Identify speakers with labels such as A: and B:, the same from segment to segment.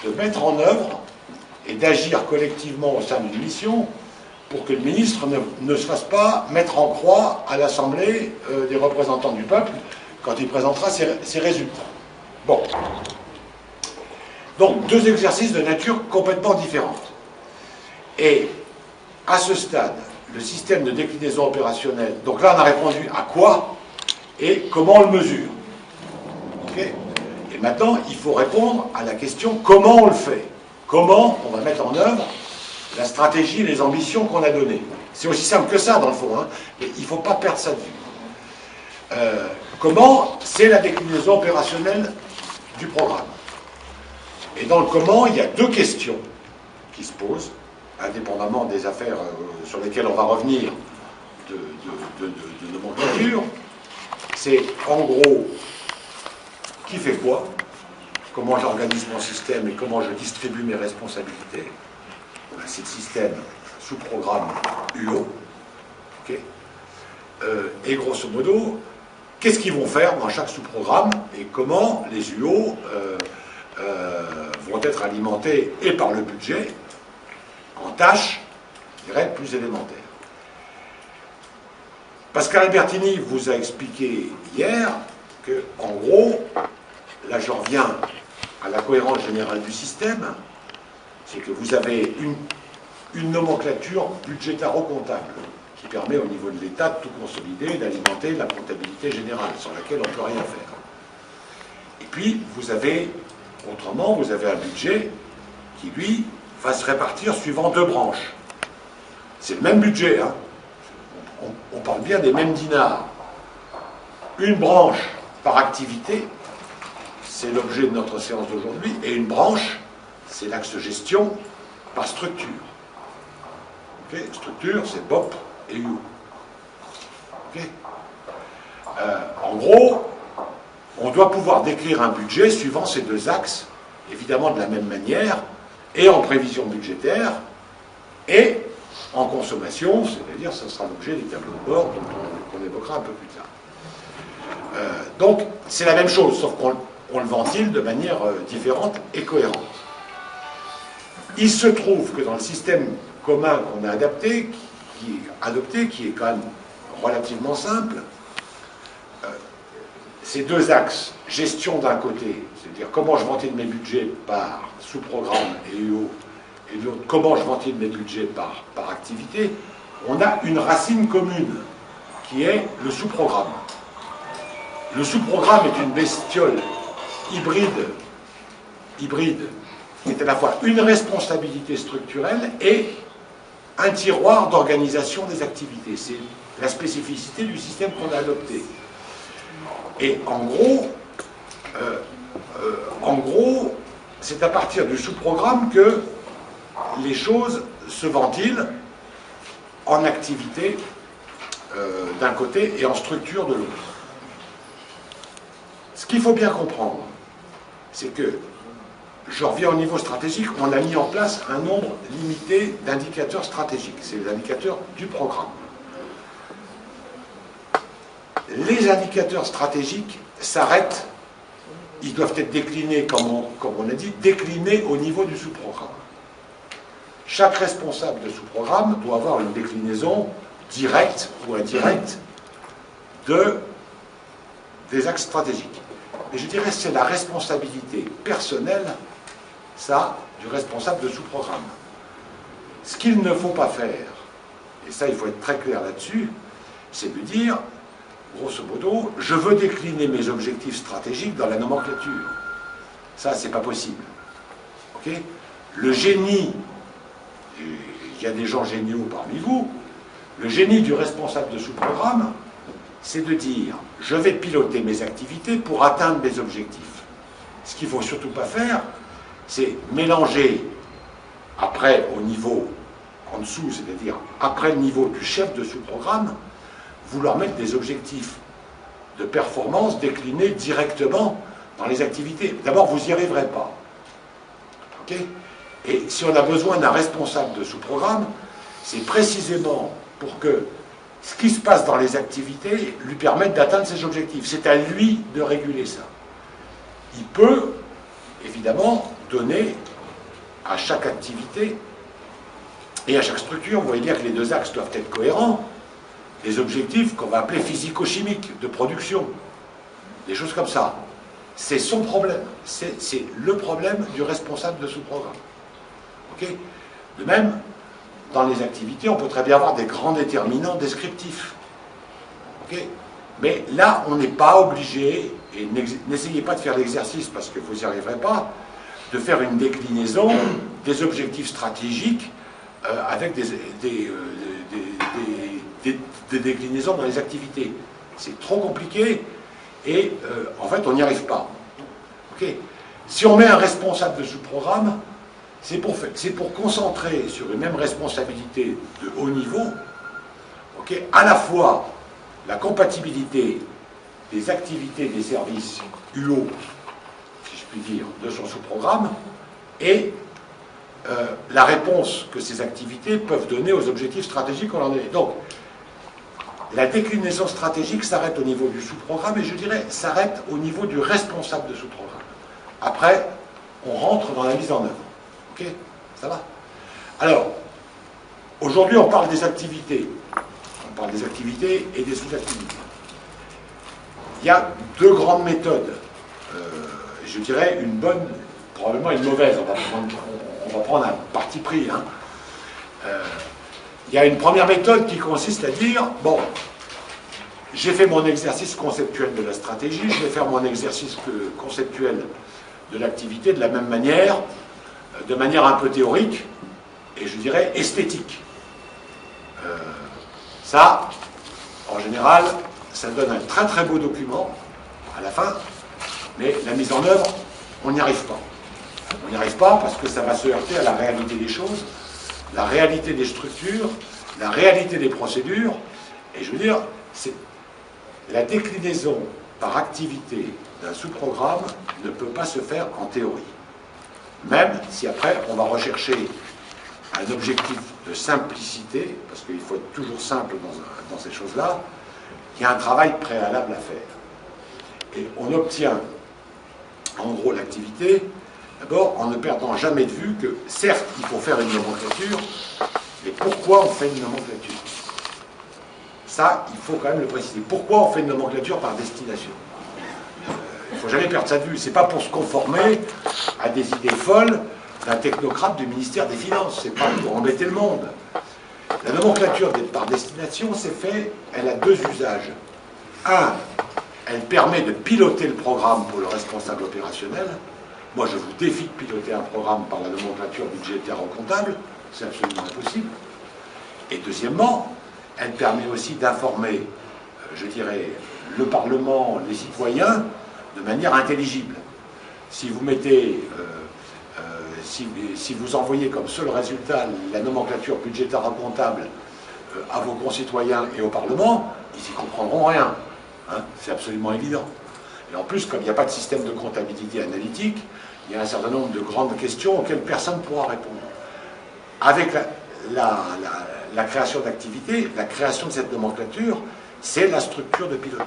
A: de mettre en œuvre et d'agir collectivement au sein d'une mission pour que le ministre ne se fasse pas mettre en croix à l'Assemblée des représentants du peuple quand il présentera ses résultats. Bon. Donc, deux exercices de nature complètement différente. Et à ce stade, le système de déclinaison opérationnelle, donc là on a répondu à quoi et comment on le mesure. Okay. Et maintenant, il faut répondre à la question comment on le fait. Comment on va mettre en œuvre la stratégie et les ambitions qu'on a données. C'est aussi simple que ça dans le fond, hein, mais il ne faut pas perdre ça de vue. Comment? C'est la déclinaison opérationnelle du programme. Et dans le comment, il y a deux questions qui se posent, indépendamment des affaires sur lesquelles on va revenir de nomenclature. C'est en gros, qui fait quoi? Comment j'organise mon système et comment je distribue mes responsabilités. C'est le système sous programme UO. Okay. Et grosso modo, qu'est-ce qu'ils vont faire dans chaque sous-programme et comment les UO vont être alimentés et par le budget en tâches, je dirais, plus élémentaires. Pascal Albertini vous a expliqué hier que, en gros, là je reviens à la cohérence générale du système, c'est que vous avez une nomenclature budgétaro-comptable qui permet au niveau de l'État de tout consolider, d'alimenter la comptabilité générale, sans laquelle on ne peut rien faire. Et puis, vous avez, autrement, vous avez un budget qui, lui, va se répartir suivant deux branches. C'est le même budget, hein. On parle bien des mêmes dinars. Une branche par activité, c'est l'objet de notre séance d'aujourd'hui, et une branche, c'est l'axe gestion par structure. Okay. Structure, c'est BOP et UO. Okay. En gros, on doit pouvoir décrire un budget suivant ces deux axes, évidemment de la même manière, et en prévision budgétaire, et en consommation, c'est-à-dire ce sera l'objet des tableaux de bord qu'on évoquera un peu plus tard. Donc, c'est la même chose, sauf qu'on le ventile de manière différente et cohérente. Il se trouve que dans le système commun qu'on a adopté, qui est quand même relativement simple, ces deux axes, gestion d'un côté, c'est-à-dire comment je ventile mes budgets par sous-programme et UO, et de l'autre, comment je ventile mes budgets par activité, on a une racine commune, qui est le sous-programme. Le sous-programme est une bestiole hybride, qui est à la fois une responsabilité structurelle et un tiroir d'organisation des activités. C'est la spécificité du système qu'on a adopté. Et en gros, c'est à partir du sous-programme que les choses se ventilent en activité d'un côté et en structure de l'autre. Ce qu'il faut bien comprendre, c'est que, je reviens au niveau stratégique, on a mis en place un nombre limité d'indicateurs stratégiques. C'est les indicateurs du programme. Les indicateurs stratégiques s'arrêtent, ils doivent être déclinés, comme on a dit, déclinés au niveau du sous-programme. Chaque responsable de sous-programme doit avoir une déclinaison directe ou indirecte des axes stratégiques. Et je dirais que c'est la responsabilité personnelle, ça, du responsable de sous-programme. Ce qu'il ne faut pas faire, et ça il faut être très clair là-dessus, c'est de dire, grosso modo, je veux décliner mes objectifs stratégiques dans la nomenclature. Ça, c'est pas possible. Okay. Le génie, il y a des gens géniaux parmi vous, le génie du responsable de sous-programme, c'est de dire, je vais piloter mes activités pour atteindre mes objectifs. Ce qu'il ne faut surtout pas faire, c'est mélanger, après au niveau en dessous, c'est-à-dire après le niveau du chef de sous-programme, vouloir mettre des objectifs de performance déclinés directement dans les activités. D'abord, vous n'y arriverez pas. Okay. Et si on a besoin d'un responsable de sous-programme, c'est précisément pour que ce qui se passe dans les activités lui permette d'atteindre ses objectifs. C'est à lui de réguler ça. Il peut, évidemment, donner à chaque activité et à chaque structure. Vous voyez bien que les deux axes doivent être cohérents. Les objectifs qu'on va appeler physico-chimiques de production, des choses comme ça. C'est son problème. C'est le problème du responsable de sous-programme. Okay. De même, dans les activités, on peut très bien avoir des grands déterminants descriptifs. Okay. Mais là, on n'est pas obligé, et n'essayez pas de faire l'exercice parce que vous n'y arriverez pas, de faire une déclinaison des objectifs stratégiques avec des déclinaisons dans les activités. C'est trop compliqué et en fait, on n'y arrive pas. Okay. Si on met un responsable de sous-programme, c'est pour concentrer sur une même responsabilité de haut niveau, okay, à la fois la compatibilité des activités des services UO, si je puis dire, de son sous-programme, et la réponse que ces activités peuvent donner aux objectifs stratégiques qu'on en est. Donc, la déclinaison stratégique s'arrête au niveau du sous-programme, et je dirais s'arrête au niveau du responsable de sous-programme. Après, on rentre dans la mise en œuvre. Ok, ça va? Alors, aujourd'hui, on parle des activités. On parle des activités et des sous-activités. Il y a deux grandes méthodes. Je dirais une bonne, probablement une mauvaise. On va prendre un parti pris. Hein. Il y a une première méthode qui consiste à dire, bon, j'ai fait mon exercice conceptuel de la stratégie, je vais faire mon exercice conceptuel de l'activité de la même manière, de manière un peu théorique, et je dirais esthétique. Ça, en général, ça donne un très très beau document à la fin, mais la mise en œuvre, on n'y arrive pas. On n'y arrive pas parce que ça va se heurter à la réalité des choses, la réalité des structures, la réalité des procédures, et je veux dire, la déclinaison par activité d'un sous-programme ne peut pas se faire en théorie. Même si après, on va rechercher un objectif de simplicité, parce qu'il faut être toujours simple dans ces choses-là, il y a un travail préalable à faire. Et on obtient, en gros, l'activité, d'abord en ne perdant jamais de vue que, certes, il faut faire une nomenclature, mais pourquoi on fait une nomenclature? Ça, il faut quand même le préciser. Pourquoi on fait une nomenclature par destination? Il ne faut jamais perdre ça de vue. Ce n'est pas pour se conformer à des idées folles d'un technocrate du ministère des Finances. Ce n'est pas pour embêter le monde. La nomenclature par destination, c'est fait, elle a deux usages. Un, elle permet de piloter le programme pour le responsable opérationnel. Moi, je vous défie de piloter un programme par la nomenclature budgétaire ou comptable. C'est absolument impossible. Et deuxièmement, elle permet aussi d'informer, je dirais, le Parlement, les citoyens, de manière intelligible. Si vous mettez, si vous envoyez comme seul résultat la nomenclature budgétaire ou comptable à vos concitoyens et au Parlement, ils n'y comprendront rien. Hein, c'est absolument évident. Et en plus, comme il n'y a pas de système de comptabilité analytique, il y a un certain nombre de grandes questions auxquelles personne ne pourra répondre. Avec la création d'activités, la création de cette nomenclature, c'est la structure de pilotage.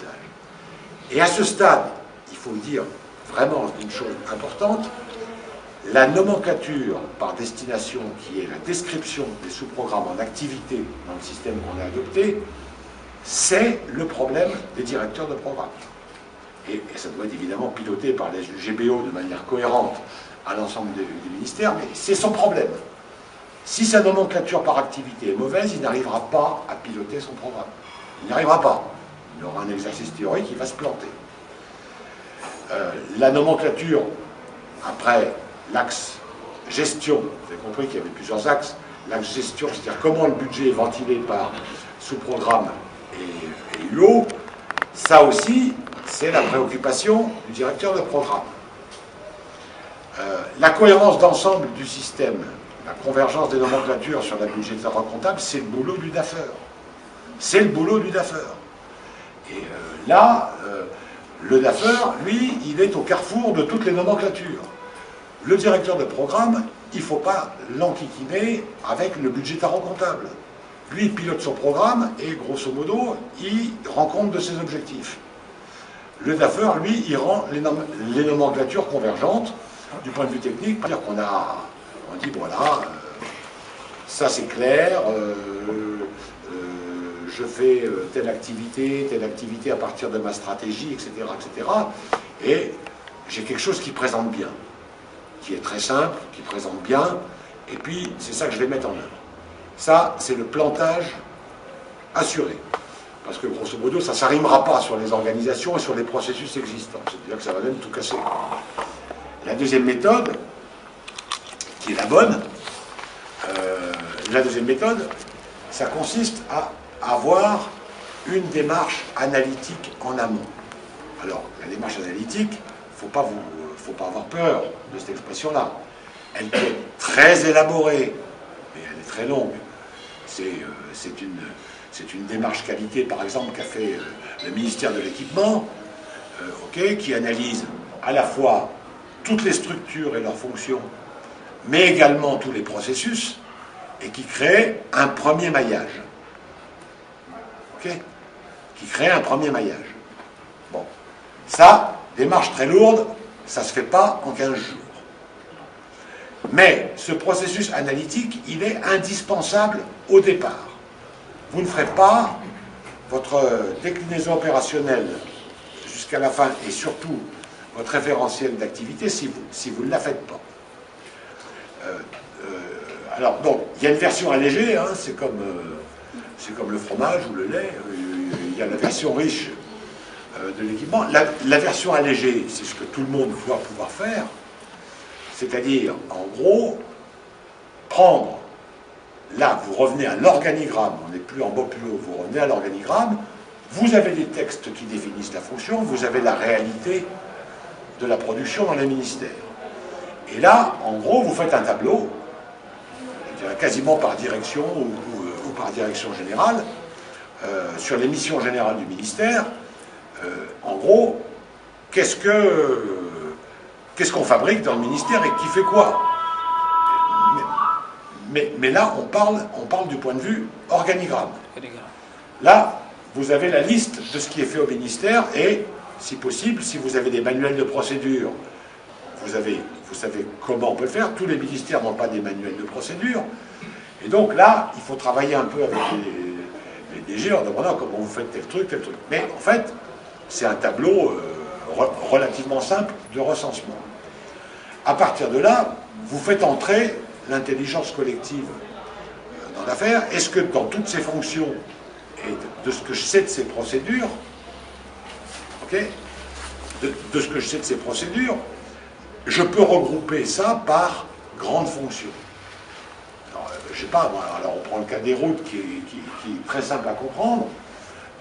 A: Et à ce stade, il faut dire vraiment une chose importante, la nomenclature par destination, qui est la description des sous-programmes en activité dans le système qu'on a adopté, c'est le problème des directeurs de programme. Et ça doit être évidemment piloté par les GBO de manière cohérente à l'ensemble des ministères, mais c'est son problème. Si sa nomenclature par activité est mauvaise, il n'arrivera pas à piloter son programme. Il n'y arrivera pas. Il aura un exercice théorique, il va se planter. La nomenclature, après l'axe gestion, vous avez compris qu'il y avait plusieurs axes. L'axe gestion, c'est-à-dire comment le budget est ventilé par sous-programme et UO, ça aussi, c'est la préoccupation du directeur de programme. La cohérence d'ensemble du système, la convergence des nomenclatures sur la budgétaire comptable, c'est le boulot du DAFER. C'est le boulot du DAFER. Et là, le DAFER, lui, il est au carrefour de toutes les nomenclatures. Le directeur de programme, il ne faut pas l'enquiquiner avec le budgétaire comptable. Lui, il pilote son programme et, grosso modo, il rend compte de ses objectifs. Le DAFER, lui, il rend les nomenclatures convergentes du point de vue technique, c'est-à-dire qu'on a On dit, voilà, ça c'est clair, je fais telle activité à partir de ma stratégie, etc., etc. Et j'ai quelque chose qui présente bien, qui est très simple, qui présente bien, et puis c'est ça que je vais mettre en œuvre. Ça, c'est le plantage assuré. Parce que grosso modo, ça ne s'arrimera pas sur les organisations et sur les processus existants. C'est-à-dire que ça va même tout casser. La deuxième méthode, qui est la bonne, ça consiste à avoir une démarche analytique en amont. Alors, la démarche analytique, il ne faut pas avoir peur de cette expression-là. Elle peut être très élaborée, mais elle est très longue. C'est une démarche qualité, par exemple, qu'a fait le ministère de l'Équipement, qui analyse à la fois toutes les structures et leurs fonctions, mais également tous les processus, et qui crée un premier maillage. Qui crée un premier maillage. Bon. Ça, démarche très lourde, ça ne se fait pas en 15 jours. Mais ce processus analytique, il est indispensable au départ. Vous ne ferez pas votre déclinaison opérationnelle jusqu'à la fin, et surtout votre référentiel d'activité, si vous ne la faites pas. Alors, donc, il y a une version allégée, hein, c'est comme le fromage ou le lait. Il y a la version riche de l'équipement. La version allégée, c'est ce que tout le monde doit pouvoir faire. C'est-à-dire, en gros, prendre, là, vous revenez à l'organigramme, on n'est plus en bas plus haut, vous revenez à l'organigramme, vous avez des textes qui définissent la fonction, vous avez la réalité de la production dans les ministères. Et là, en gros, vous faites un tableau, je dirais quasiment par direction ou par direction générale, sur les missions générales du ministère. En gros, qu'est-ce qu'on fabrique dans le ministère et qui fait quoi? Mais là, on parle du point de vue organigramme. Là, vous avez la liste de ce qui est fait au ministère et, si possible, si vous avez des manuels de procédure, vous savez comment on peut le faire. Tous les ministères n'ont pas des manuels de procédure. Et donc là, il faut travailler un peu avec les DG en demandant comment vous faites tel truc, tel truc. Mais en fait, c'est un tableau relativement simple de recensement. À partir de là, vous faites entrer l'intelligence collective dans l'affaire. Est-ce que dans toutes ces fonctions et de ce que je sais de ces procédures, de ce que je sais de ces procédures, je peux regrouper ça par grandes fonctions. Alors, je sais pas, moi, alors on prend le cas des routes qui est très simple à comprendre.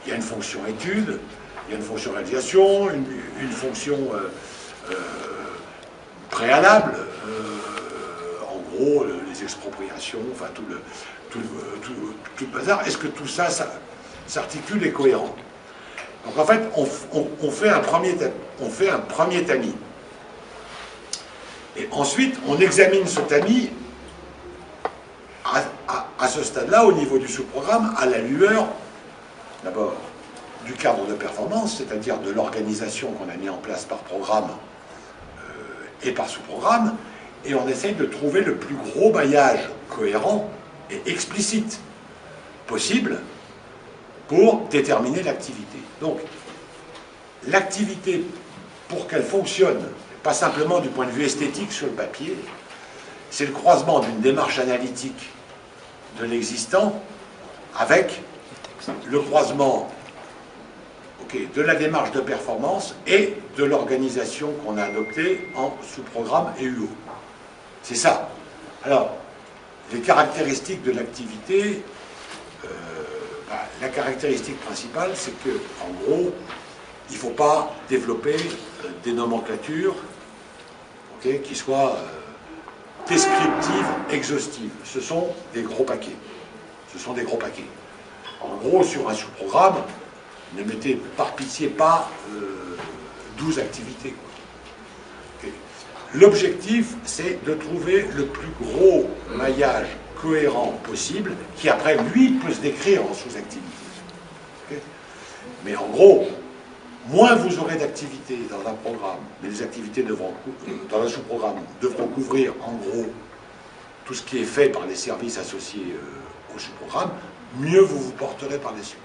A: Il y a une fonction étude, il y a une fonction réalisation, une fonction préalable, en gros, les expropriations, enfin tout le bazar. Est-ce que tout ça, ça s'articule et cohérent? Donc en fait, on fait un premier tamis. Et ensuite, on examine ce tamis à ce stade-là, au niveau du sous-programme, à la lueur, d'abord, du cadre de performance, c'est-à-dire de l'organisation qu'on a mis en place par programme et par sous-programme, et on essaye de trouver le plus gros maillage cohérent et explicite possible pour déterminer l'activité. Donc, l'activité, pour qu'elle fonctionne, pas simplement du point de vue esthétique sur le papier, c'est le croisement d'une démarche analytique de l'existant avec le croisement de la démarche de performance et de l'organisation qu'on a adoptée en sous-programme et UO. C'est ça. Alors, les caractéristiques de l'activité, la caractéristique principale, c'est que, en gros, il ne faut pas développer des nomenclatures qui soient descriptives, exhaustives. Ce sont des gros paquets. Ce sont des gros paquets. En gros, sur un sous-programme, ne mettez par pitié pas 12 activités. L'objectif, c'est de trouver le plus gros maillage cohérent possible, qui après, lui, peut se décrire en sous-activités. Mais en gros, moins vous aurez d'activités dans un programme, mais les activités dans un sous-programme devront couvrir, en gros, tout ce qui est fait par les services associés au sous-programme, mieux vous vous porterez par la suite.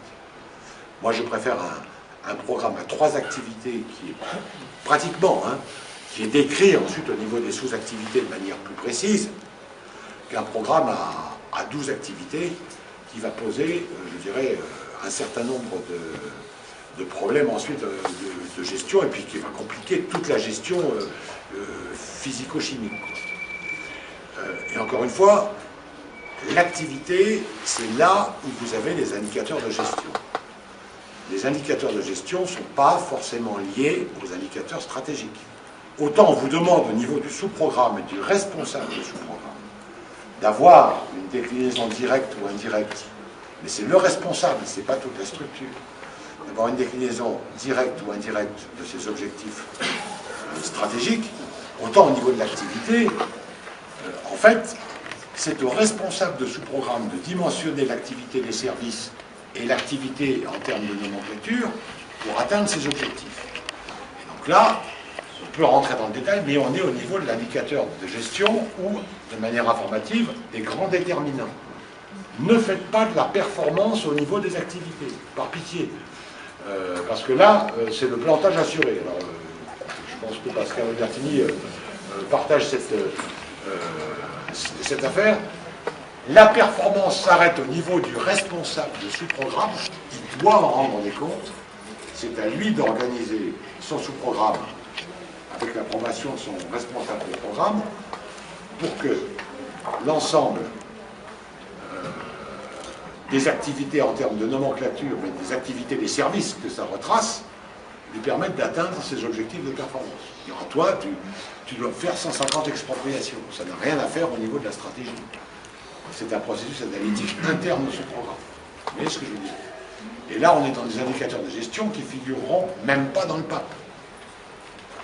A: Moi, je préfère un programme à 3 activités qui est pratiquement, qui est décrit ensuite au niveau des sous-activités de manière plus précise, qu'un programme à 12 activités qui va poser, je dirais, un certain nombre de problèmes ensuite de gestion et puis qui va compliquer toute la gestion physico-chimique. Et encore une fois, l'activité, c'est là où vous avez les indicateurs de gestion. Les indicateurs de gestion ne sont pas forcément liés aux indicateurs stratégiques. Autant on vous demande au niveau du sous-programme et du responsable du sous-programme d'avoir une déclinaison directe ou indirecte, mais c'est le responsable, ce n'est pas toute la structure, d'avoir une déclinaison directe ou indirecte de ces objectifs stratégiques, autant au niveau de l'activité, en fait, c'est au responsable de sous-programme de dimensionner l'activité des services et l'activité en termes de nomenclature pour atteindre ces objectifs. Donc là, on peut rentrer dans le détail, mais on est au niveau de l'indicateur de gestion ou, de manière informative, des grands déterminants. Ne faites pas de la performance au niveau des activités, par pitié. Parce que là, c'est le plantage assuré. Alors, je pense que Pascal Albertini partage cette affaire. La performance s'arrête au niveau du responsable de sous-programme. Il doit en rendre des comptes. C'est à lui d'organiser son sous-programme avec l'approbation de son responsable de programme pour que l'ensemble des activités en termes de nomenclature, mais des activités des services que ça retrace, lui permettent d'atteindre ses objectifs de performance. Et en toi, tu dois faire 150 expropriations. Ça n'a rien à faire au niveau de la stratégie. C'est un processus analytique interne de ce programme. Vous voyez ce que je veux dire? Et là, on est dans des indicateurs de gestion qui figureront même pas dans le PAP.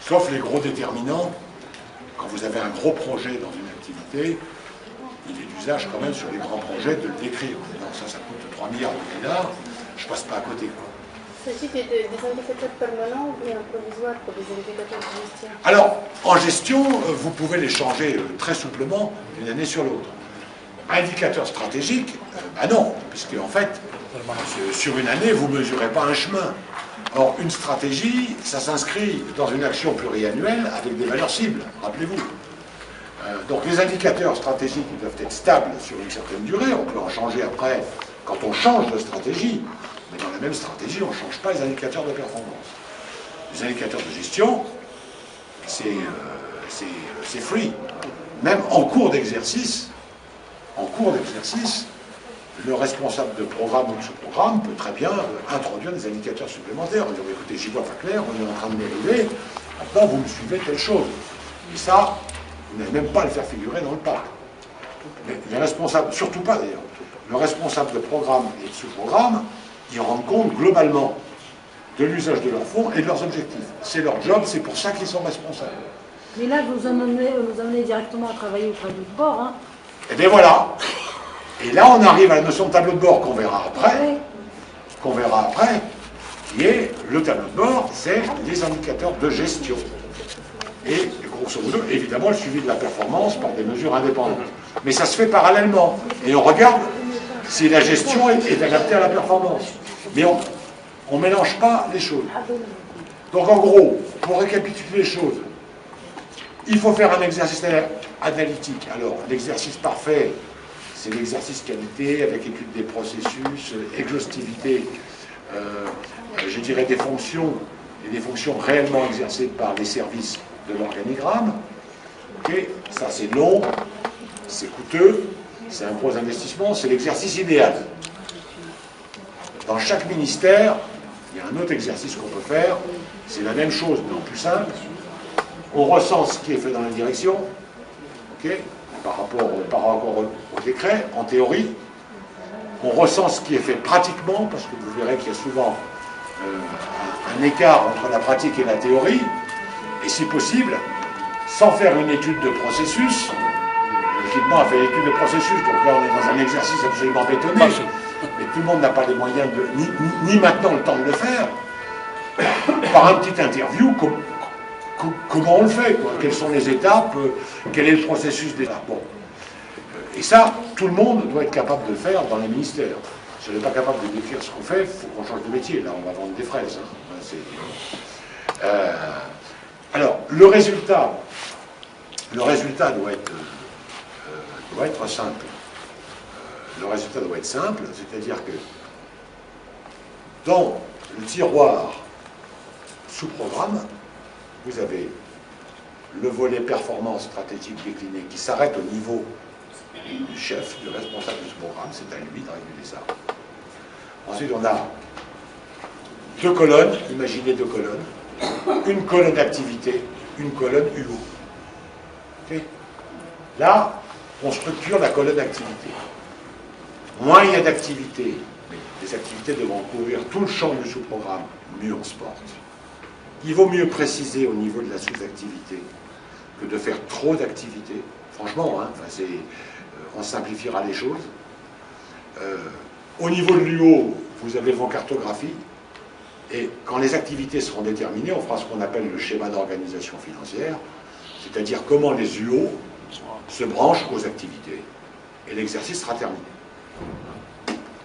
A: Sauf les gros déterminants. Quand vous avez un gros projet dans une activité, il est d'usage quand même sur les grands projets de le décrire. Non, ça coûte 3 milliards de dollars, je passe pas à côté.
B: S'agit-il des indicateurs permanents ou bien provisoires pour des indicateurs de gestion?
A: Alors, en gestion, vous pouvez les changer très souplement d'une année sur l'autre. Indicateur stratégique, non, puisque en fait, sur une année, vous ne mesurez pas un chemin. Or, une stratégie, ça s'inscrit dans une action pluriannuelle avec des valeurs cibles, rappelez-vous. Donc les indicateurs stratégiques ils doivent être stables sur une certaine durée, on peut en changer après quand on change de stratégie, mais dans la même stratégie, on ne change pas les indicateurs de performance. Les indicateurs de gestion, c'est free. Même en cours d'exercice, le responsable de programme ou de sous-programme peut très bien introduire des indicateurs supplémentaires. On dit, écoutez, j'y vois pas clair, on est en train de dériver, maintenant vous me suivez telle chose. Et ça, vous n'avez même pas à le faire figurer dans le PAP. Mais les responsables, surtout pas d'ailleurs, le responsable de programme et de sous-programme, ils rendent compte globalement de l'usage de leurs fonds et de leurs objectifs. C'est leur job, c'est pour ça qu'ils sont responsables.
C: Mais là, vous amenez directement à travailler au tableau de bord. Hein.
A: Et bien voilà. Et là, on arrive à la notion de tableau de bord qu'on verra après, qui est le tableau de bord, c'est les indicateurs de gestion. Et grosso modo, évidemment, le suivi de la performance par des mesures indépendantes. Mais ça se fait parallèlement. Et on regarde si la gestion est adaptée à la performance. Mais on ne mélange pas les choses. Donc en gros, pour récapituler les choses, il faut faire un exercice analytique. Alors, l'exercice parfait, c'est l'exercice qualité avec étude des processus, exhaustivité, je dirais des fonctions, et des fonctions réellement exercées par les services de l'organigramme. Okay. Ça, c'est long, c'est coûteux, c'est un gros investissement, c'est l'exercice idéal. Dans chaque ministère, il y a un autre exercice qu'on peut faire, c'est la même chose, mais en plus simple. On recense ce qui est fait dans la direction, okay, par rapport au décret, en théorie. On recense ce qui est fait pratiquement, parce que vous verrez qu'il y a souvent un écart entre la pratique et la théorie, et si possible, sans faire une étude de processus. L'équipement a fait l'étude de processus, donc là on est dans un exercice absolument bétonné, mais tout le monde n'a pas les moyens, ni maintenant le temps de le faire, par un petit interview, comment on le fait, quoi. Quelles sont les étapes, quel est le processus d'étape. Bon. Et ça, tout le monde doit être capable de le faire dans les ministères. Si on n'est pas capable de décrire ce qu'on fait, il faut qu'on change de métier. Là, on va vendre des fraises. Hein. Alors, le résultat doit être simple. Le résultat doit être simple, c'est-à-dire que dans le tiroir sous-programme, vous avez le volet performance stratégique décliné qui s'arrête au niveau du chef, du responsable de ce programme, c'est à lui de réguler ça. Ensuite, on a deux colonnes, imaginez deux colonnes, une colonne d'activité, une colonne UO. Okay. Là, on structure la colonne d'activité. Moins il y a d'activités, mais les activités devront couvrir tout le champ du sous-programme, mieux on se porte. Il vaut mieux préciser au niveau de la sous-activité que de faire trop d'activités. Franchement, hein, on simplifiera les choses. Au niveau de l'UO, vous avez vos cartographies. Et quand les activités seront déterminées, on fera ce qu'on appelle le schéma d'organisation financière, c'est-à-dire comment les UO se branchent aux activités. Et l'exercice sera terminé.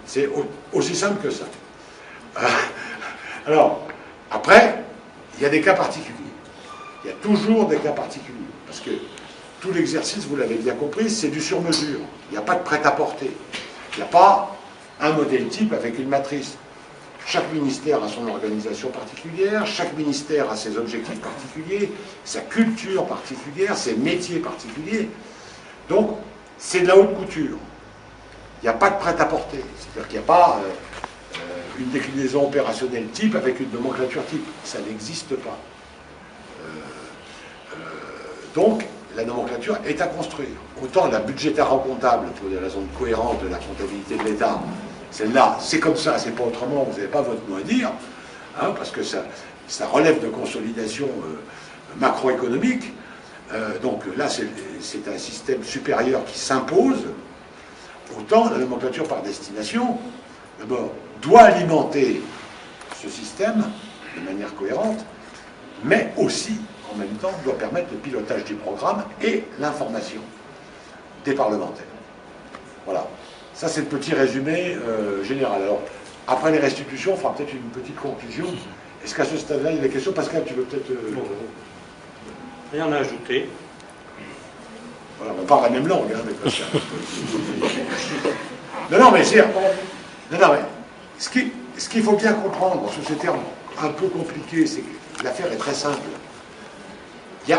A: C'est aussi simple que ça. Alors, après, il y a des cas particuliers. Il y a toujours des cas particuliers. Parce que tout l'exercice, vous l'avez bien compris, c'est du sur-mesure. Il n'y a pas de prêt-à-porter. Il n'y a pas un modèle type avec une matrice. Chaque ministère a son organisation particulière, chaque ministère a ses objectifs particuliers, sa culture particulière, ses métiers particuliers. Donc, c'est de la haute couture. Il n'y a pas de prêt-à-porter. C'est-à-dire qu'il n'y a pas une déclinaison opérationnelle type avec une nomenclature type. Ça n'existe pas. Donc, la nomenclature est à construire. Autant la budgétaire en comptable, pour des raisons de cohérence de la comptabilité de l'État, celle-là, c'est comme ça, c'est pas autrement, vous n'avez pas votre mot à dire, hein, parce que ça relève de consolidation macroéconomique. Donc là, c'est un système supérieur qui s'impose. Autant la nomenclature par destination, d'abord, doit alimenter ce système de manière cohérente, mais aussi, en même temps, doit permettre le pilotage du programme et l'information des parlementaires. Voilà. Ça, c'est le petit résumé général. Alors, après les restitutions, on fera peut-être une petite conclusion. Est-ce qu'à ce stade-là, il y a des questions? Pascal, tu veux peut-être...
D: Rien à ajouter.
A: Voilà, on parle la même langue, hein, avec Pascal. Non, mais c'est... Non, mais ce qu'il faut bien comprendre sous ces termes un peu compliqués, c'est que l'affaire est très simple. Il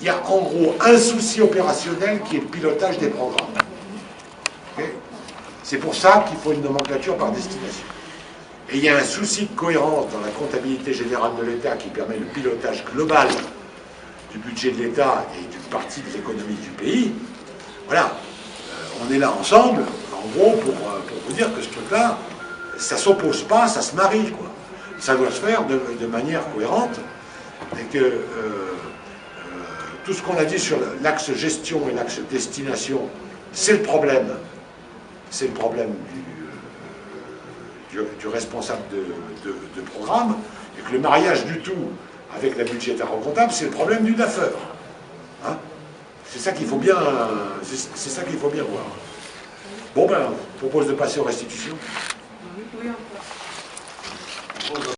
A: y a en gros un souci opérationnel qui est le pilotage des programmes. Okay. C'est pour ça qu'il faut une nomenclature par destination. Et il y a un souci de cohérence dans la comptabilité générale de l'État qui permet le pilotage global du budget de l'État et d'une partie de l'économie du pays. Voilà, on est là ensemble, en gros, pour vous dire que ce truc-là, ça ne s'oppose pas, ça se marie, quoi. Ça doit se faire de manière cohérente, et que tout ce qu'on a dit sur l'axe gestion et l'axe destination, c'est le problème. C'est le problème du responsable de programme, et que le mariage du tout avec la budgétaire comptable, c'est le problème du DAFER. Hein, c'est ça qu'il faut bien, c'est ça qu'il faut bien voir. Bon ben, je propose de passer aux restitutions.
C: Oui,